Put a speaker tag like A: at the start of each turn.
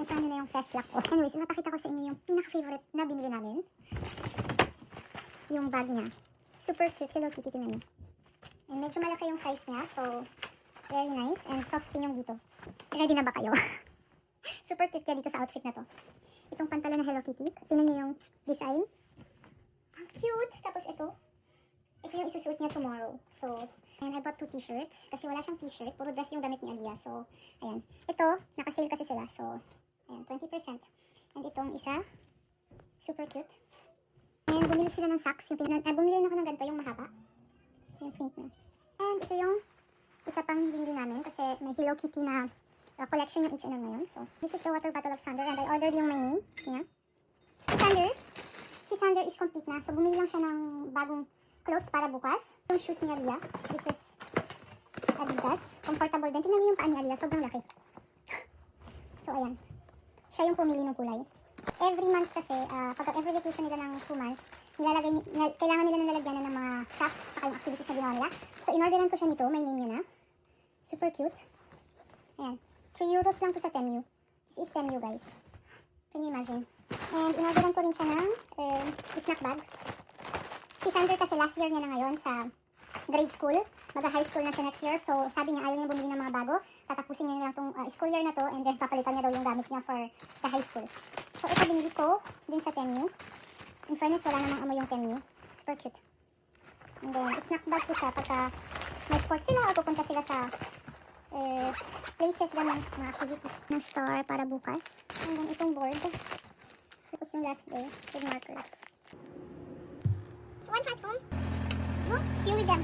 A: Pasensyahan nyo na yung fast lock ko. Anyways, mapakita ko sa inyo yung pinaka-favorite na binili namin. Yung bag niya. Super cute. Hello Kitty, tingnan nyo. And medyo malaki yung size niya. So, very nice. And soft din yung dito. Ready na ba kayo? Super cute ka dito sa outfit na to. Itong pantalon na Hello Kitty. Tingnan nyo yung design. Ang cute! Tapos ito yung isusuot niya tomorrow. So, and I bought 2 t-shirts. Kasi wala siyang t-shirt. Puro dress yung damit ni Alia. So, ayan. Ito, nakasale kasi sila. So, ayan, 20%. And itong isa, super cute. And bumili sila ng socks. Bumili na ako ng ganito, yung mahaba. Yung print na. And ito yung isa pang binili namin. Kasi may Hello Kitty na collection yung H&M ngayon. So, this is the water bottle of Sander. And I ordered yung my name. Yeah. Si Sander is complete na. So, bumili lang siya ng bagong clothes para bukas. Yung shoes ni Alia. This is Adidas. Comfortable din. Tingnan niyo yung paa ni Alia. Sobrang laki. So, ayan. Siya yung pumili ng kulay. Every month kasi, pag every vacation nila ng 2 months, kailangan nila nalagyan na ng mga crafts tsaka yung activities na ginawa nila. So, in-orderan ko siya nito. May name niya na. Super cute. Ayan. 3 euros lang to sa Temu. This is Temu, guys. Can you imagine? And in-orderan ko rin siya ng snack bag. Si Sander kasi last year niya na ngayon sa grade school. Mag-high school na siya next year. So, sabi niya ayaw niya bumili ng mga bago. Tatapusin niya na lang itong school year na to. And then, papalitan niya daw yung gamit niya for the high school. So, ito binili ko din sa Temu. In fairness, wala namang amoy yung Temu. Super cute. And then, snack bag ko siya pagka may sports sila o pupunta sila sa places ganun, mga activities ng store para bukas. And then, itong board. Tapos yung last day with markers. One hat home. Look, here with them.